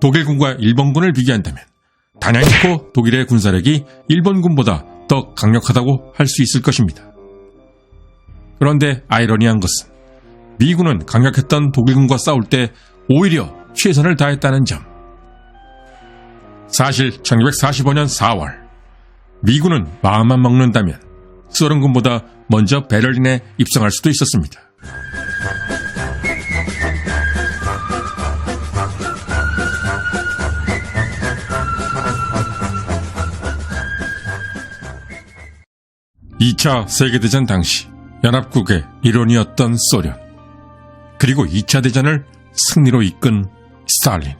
독일군과 일본군을 비교한다면 단연코 독일의 군사력이 일본군보다 더 강력하다고 할 수 있을 것입니다. 그런데 아이러니한 것은 미군은 강력했던 독일군과 싸울 때 오히려 최선을 다했다는 점. 사실 1945년 4월 미군은 마음만 먹는다면 소련군보다 먼저 베를린에 입성할 수도 있었습니다. (2차) 세계대전 당시 연합국의 일원이었던 소련, 그리고 2차 대전을 승리로 이끈 스탈린.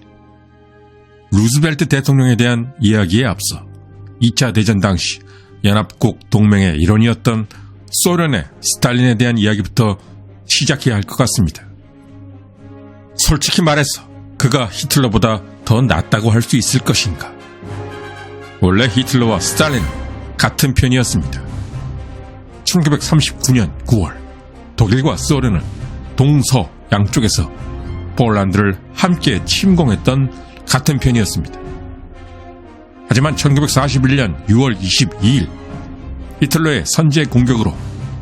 루즈벨트 대통령에 대한 이야기에 앞서 2차 대전 당시 연합국 동맹의 일원이었던 소련의 스탈린에 대한 이야기부터 시작해야 할 것 같습니다. 솔직히 말해서 그가 히틀러보다 더 낫다고 할 수 있을 것인가? 원래 히틀러와 스탈린은 같은 편이었습니다. 1939년 9월 독일과 소련은 동서 양쪽에서 폴란드를 함께 침공했던 같은 편이었습니다. 하지만 1941년 6월 22일 히틀러의 선제 공격으로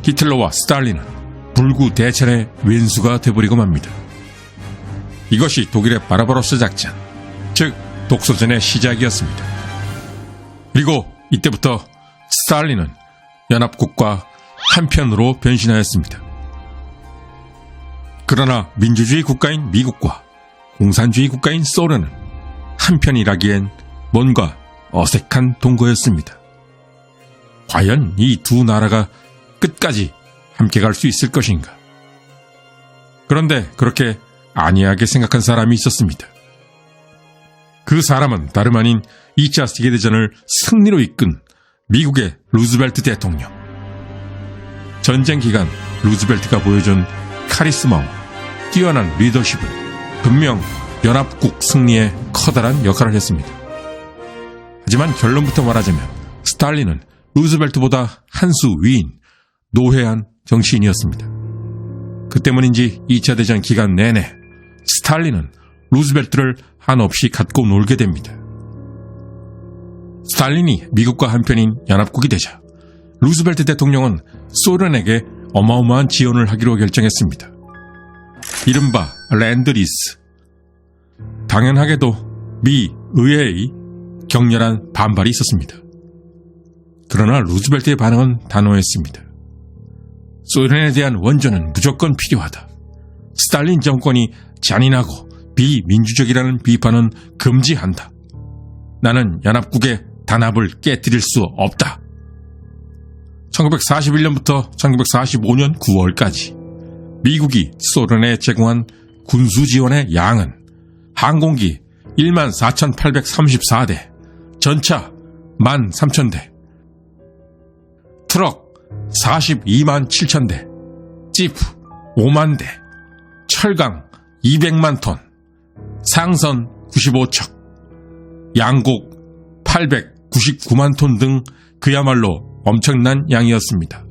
히틀러와 스탈린은 불구대천의 왼수가 되어버리고 맙니다. 이것이 독일의 바르바로스 작전, 즉 독소전의 시작이었습니다. 그리고 이때부터 스탈린은 연합국과 한편으로 변신하였습니다. 그러나 민주주의 국가인 미국과 공산주의 국가인 소련은 한편이라기엔 뭔가 어색한 동거였습니다. 과연 이 두 나라가 끝까지 함께 갈 수 있을 것인가? 그런데 그렇게 안이하게 생각한 사람이 있었습니다. 그 사람은 다름 아닌 2차 세계대전을 승리로 이끈 미국의 루즈벨트 대통령. 전쟁 기간 루즈벨트가 보여준 카리스마와 뛰어난 리더십은 분명 연합국 승리에 커다란 역할을 했습니다. 하지만 결론부터 말하자면 스탈린은 루즈벨트보다 한 수 위인 노회한 정치인이었습니다. 그 때문인지 2차 대전 기간 내내 스탈린은 루즈벨트를 한없이 갖고 놀게 됩니다. 스탈린이 미국과 한편인 연합국이 되자 루즈벨트 대통령은 소련에게 어마어마한 지원을 하기로 결정했습니다. 이른바 랜드리스. 당연하게도 미 의회의 격렬한 반발이 있었습니다. 그러나 루즈벨트의 반응은 단호했습니다. 소련에 대한 원조는 무조건 필요하다. 스탈린 정권이 잔인하고 비민주적이라는 비판은 금지한다. 나는 연합국의 단합을 깨뜨릴 수 없다. 1941년부터 1945년 9월까지 미국이 소련에 제공한 군수 지원의 양은 항공기 14,834대, 전차 13,000대, 트럭 42만 7천대, 지프 5만 대, 철강 200만 톤, 상선 95척, 양곡 899만 톤 등 그야말로 엄청난 양이었습니다.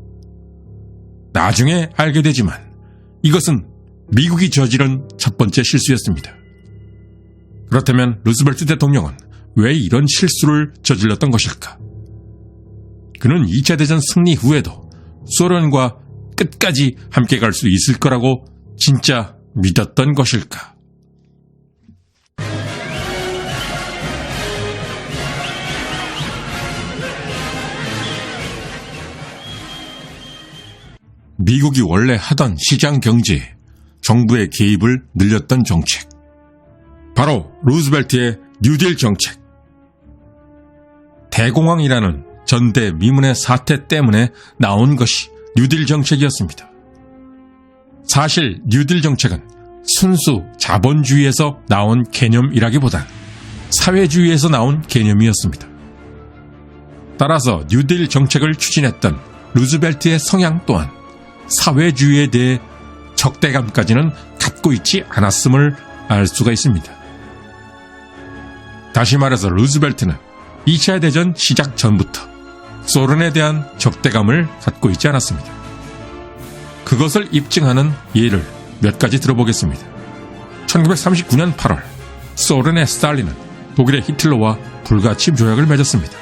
나중에 알게 되지만 이것은 미국이 저지른 첫 번째 실수였습니다. 그렇다면 루즈벨트 대통령은 왜 이런 실수를 저질렀던 것일까? 그는 2차 대전 승리 후에도 소련과 끝까지 함께 갈 수 있을 거라고 진짜 믿었던 것일까? 미국이 원래 하던 시장 경제에 정부의 개입을 늘렸던 정책. 바로 루즈벨트의 뉴딜 정책. 대공황이라는 전대미문의 사태 때문에 나온 것이 뉴딜 정책이었습니다. 사실 뉴딜 정책은 순수 자본주의에서 나온 개념이라기보단 사회주의에서 나온 개념이었습니다. 따라서 뉴딜 정책을 추진했던 루즈벨트의 성향 또한 사회주의에 대해 적대감까지는 갖고 있지 않았음을 알 수가 있습니다. 다시 말해서 루즈벨트는 2차 대전 시작 전부터 소련에 대한 적대감을 갖고 있지 않았습니다. 그것을 입증하는 예를 몇 가지 들어보겠습니다. 1939년 8월 소련의 스탈린은 독일의 히틀러와 불가침 조약을 맺었습니다.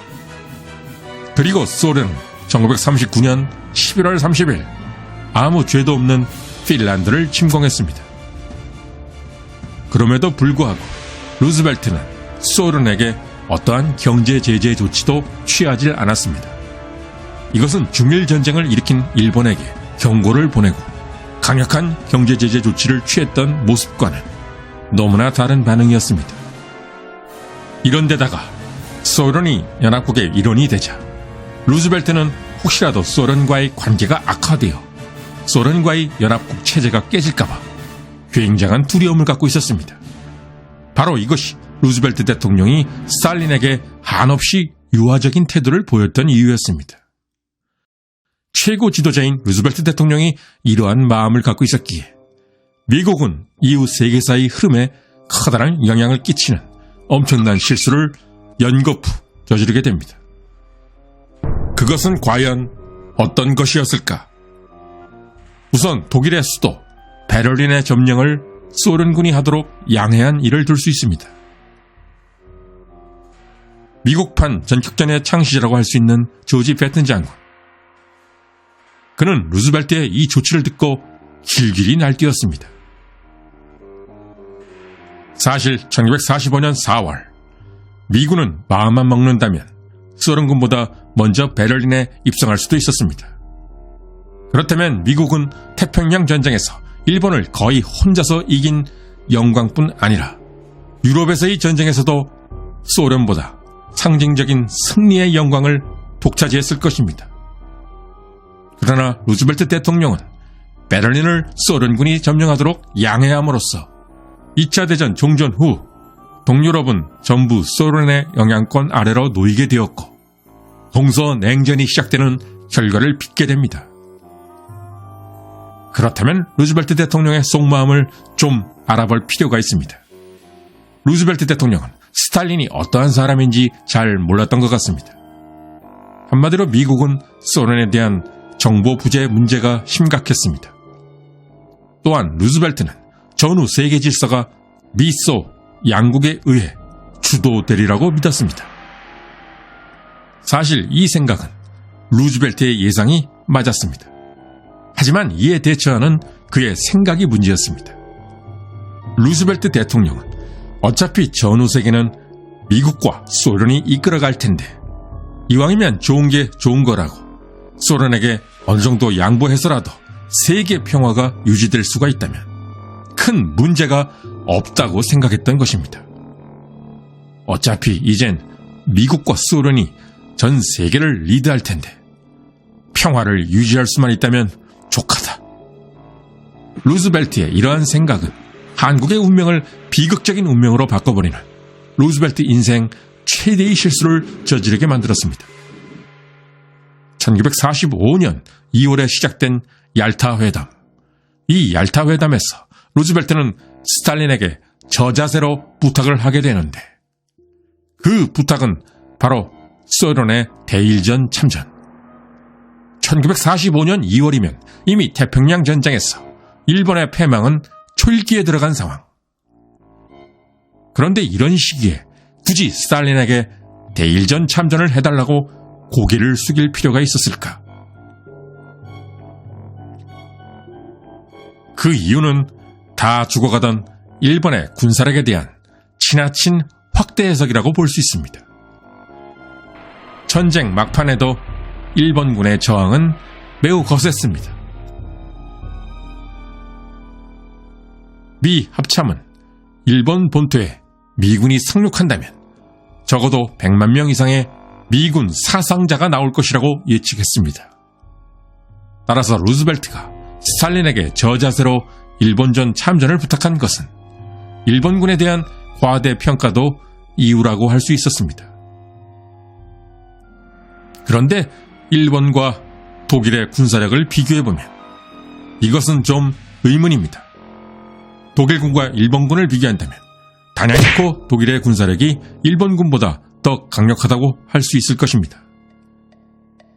그리고 소련은 1939년 11월 30일 아무 죄도 없는 핀란드를 침공했습니다. 그럼에도 불구하고 루즈벨트는 소련에게 어떠한 경제 제재 조치도 취하지 않았습니다. 이것은 중일 전쟁을 일으킨 일본에게 경고를 보내고 강력한 경제 제재 조치를 취했던 모습과는 너무나 다른 반응이었습니다. 이런데다가 소련이 연합국의 일원이 되자 루즈벨트는 혹시라도 소련과의 관계가 악화되어 소련과의 연합국 체제가 깨질까봐 굉장한 두려움을 갖고 있었습니다. 바로 이것이 루즈벨트 대통령이 스탈린에게 한없이 유화적인 태도를 보였던 이유였습니다. 최고 지도자인 루즈벨트 대통령이 이러한 마음을 갖고 있었기에 미국은 이후 세계사의 흐름에 커다란 영향을 끼치는 엄청난 실수를 연거푸 저지르게 됩니다. 그것은 과연 어떤 것이었을까? 우선 독일의 수도 베를린의 점령을 소련군이 하도록 양해한 일을 들 수 있습니다. 미국판 전격전의 창시자라고 할 수 있는 조지 패튼 장군. 그는 루즈벨트의 이 조치를 듣고 길길이 날뛰었습니다. 사실 1945년 4월 미군은 마음만 먹는다면 소련군보다 먼저 베를린에 입성할 수도 있었습니다. 그렇다면 미국은 태평양 전쟁에서 일본을 거의 혼자서 이긴 영광뿐 아니라 유럽에서의 전쟁에서도 소련보다 상징적인 승리의 영광을 독차지했을 것입니다. 그러나 루즈벨트 대통령은 베를린을 소련군이 점령하도록 양해함으로써 2차 대전 종전 후 동유럽은 전부 소련의 영향권 아래로 놓이게 되었고 동서냉전이 시작되는 결과를 빚게 됩니다. 그렇다면 루즈벨트 대통령의 속마음을 좀 알아볼 필요가 있습니다. 루즈벨트 대통령은 스탈린이 어떠한 사람인지 잘 몰랐던 것 같습니다. 한마디로 미국은 소련에 대한 정보 부재 문제가 심각했습니다. 또한 루즈벨트는 전후 세계 질서가 미소 양국에 의해 주도되리라고 믿었습니다. 사실 이 생각은 루즈벨트의 예상이 맞았습니다. 하지만 이에 대처하는 그의 생각이 문제였습니다. 루즈벨트 대통령은 어차피 전후 세계는 미국과 소련이 이끌어갈 텐데 이왕이면 좋은 게 좋은 거라고 소련에게 어느 정도 양보해서라도 세계 평화가 유지될 수가 있다면 큰 문제가 없다고 생각했던 것입니다. 어차피 이젠 미국과 소련이 전 세계를 리드할 텐데 평화를 유지할 수만 있다면 족하다. 루즈벨트의 이러한 생각은 한국의 운명을 비극적인 운명으로 바꿔버리는 루즈벨트 인생 최대의 실수를 저지르게 만들었습니다. 1945년 2월에 시작된 얄타 회담. 이 얄타 회담에서 루즈벨트는 스탈린에게 저자세로 부탁을 하게 되는데 그 부탁은 바로 소련의 대일전 참전. 1945년 2월이면 이미 태평양 전쟁에서 일본의 패망은 초읽기에 들어간 상황. 그런데 이런 시기에 굳이 스탈린에게 대일전 참전을 해달라고 고개를 숙일 필요가 있었을까? 그 이유는 다 죽어가던 일본의 군사력에 대한 지나친 확대 해석이라고 볼 수 있습니다. 전쟁 막판에도 일본군의 저항은 매우 거셌습니다. 미 합참은 일본 본토에 미군이 상륙한다면 적어도 100만 명 이상의 미군 사상자가 나올 것이라고 예측했습니다. 따라서 루즈벨트가 스탈린에게 저자세로 일본전 참전을 부탁한 것은 일본군에 대한 과대평가도 이유라고 할 수 있었습니다. 그런데 일본과 독일의 군사력을 비교해보면 이것은 좀 의문입니다. 독일군과 일본군을 비교한다면 단연코 독일의 군사력이 일본군보다 더 강력하다고 할 수 있을 것입니다.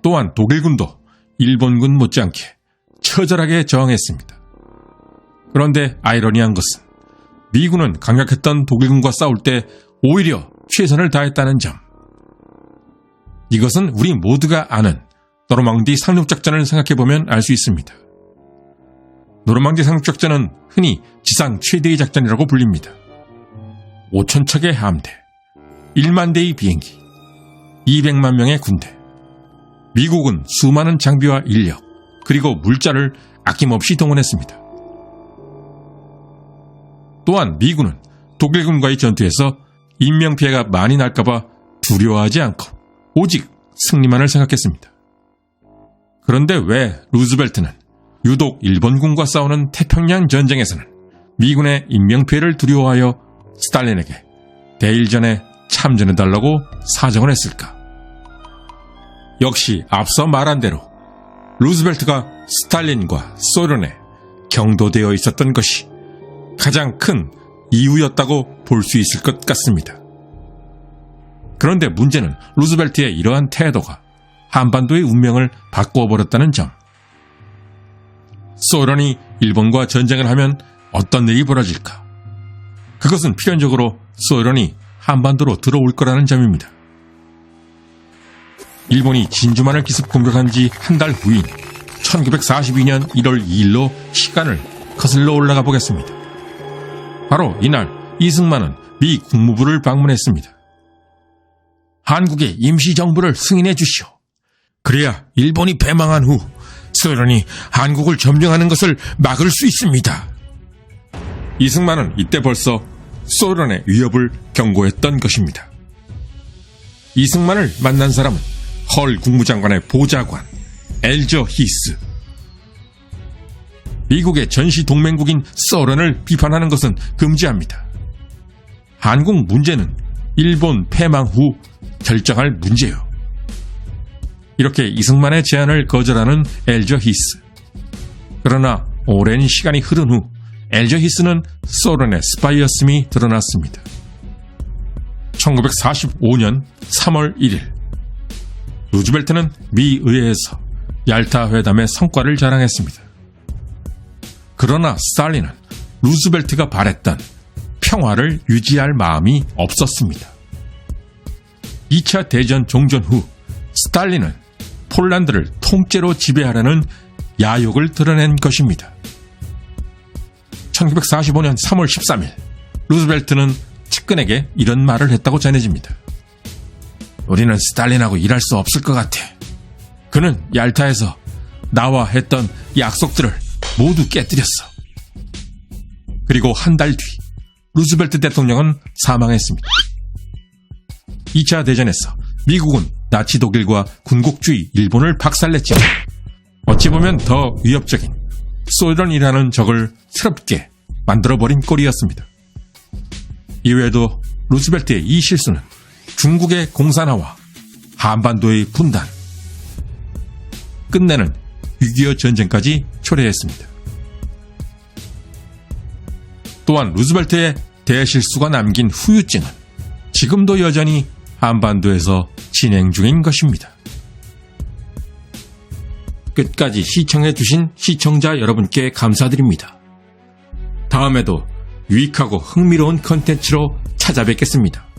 또한 독일군도 일본군 못지않게 처절하게 저항했습니다. 그런데 아이러니한 것은 미군은 강력했던 독일군과 싸울 때 오히려 최선을 다했다는 점. 이것은 우리 모두가 아는 노르망디 상륙작전을 생각해보면 알 수 있습니다. 노르망디 상륙작전은 흔히 지상 최대의 작전이라고 불립니다. 5,000척의 함대, 1만 대의 비행기, 200만 명의 군대, 미국은 수많은 장비와 인력, 그리고 물자를 아낌없이 동원했습니다. 또한 미군은 독일군과의 전투에서 인명피해가 많이 날까봐 두려워하지 않고 오직 승리만을 생각했습니다. 그런데 왜 루즈벨트는 유독 일본군과 싸우는 태평양 전쟁에서는 미군의 인명피해를 두려워하여 스탈린에게 대일전에 참전해달라고 사정을 했을까? 역시 앞서 말한 대로 루즈벨트가 스탈린과 소련에 경도되어 있었던 것이 가장 큰 이유였다고 볼 수 있을 것 같습니다. 그런데 문제는 루즈벨트의 이러한 태도가 한반도의 운명을 바꾸어버렸다는 점. 소련이 일본과 전쟁을 하면 어떤 일이 벌어질까? 그것은 필연적으로 소련이 한반도로 들어올 거라는 점입니다. 일본이 진주만을 기습 공격한 지 한 달 후인 1942년 1월 2일로 시간을 거슬러 올라가 보겠습니다. 바로 이날 이승만은 미 국무부를 방문했습니다. 한국의 임시정부를 승인해 주시오. 그래야 일본이 패망한 후 소련이 한국을 점령하는 것을 막을 수 있습니다. 이승만은 이때 벌써 소련의 위협을 경고했던 것입니다. 이승만을 만난 사람은 헐 국무장관의 보좌관 엘저 히스. 미국의 전시 동맹국인 소련을 비판하는 것은 금지합니다. 한국 문제는 일본 패망 후 결정할 문제요. 이렇게 이승만의 제안을 거절하는 엘저 히스. 그러나 오랜 시간이 흐른 후 엘저 히스는 소련의 스파이였음이 드러났습니다. 1945년 3월 1일 루즈벨트는 미 의회에서 얄타 회담의 성과를 자랑했습니다. 그러나 스탈린은 루즈벨트가 바랬던 평화를 유지할 마음이 없었습니다. 2차 대전 종전 후 스탈린은 폴란드를 통째로 지배하려는 야욕을 드러낸 것입니다. 1945년 3월 13일 루즈벨트는 측근에게 이런 말을 했다고 전해집니다. 우리는 스탈린하고 일할 수 없을 것 같아. 그는 얄타에서 나와 했던 약속들을 모두 깨뜨렸어. 그리고 한 달 뒤 루즈벨트 대통령은 사망했습니다. 2차 대전에서 미국은 나치 독일과 군국주의 일본을 박살냈지만 어찌 보면 더 위협적인 소련이라는 적을 새롭게 만들어버린 꼴이었습니다. 이외에도 루즈벨트의 이 실수는 중국의 공산화와 한반도의 분단, 끝내는 6.25 전쟁까지 초래했습니다. 또한 루즈벨트의 대실수가 남긴 후유증은 지금도 여전히 한반도에서 진행 중인 것입니다. 끝까지 시청해주신 시청자 여러분께 감사드립니다. 다음에도 유익하고 흥미로운 컨텐츠로 찾아뵙겠습니다.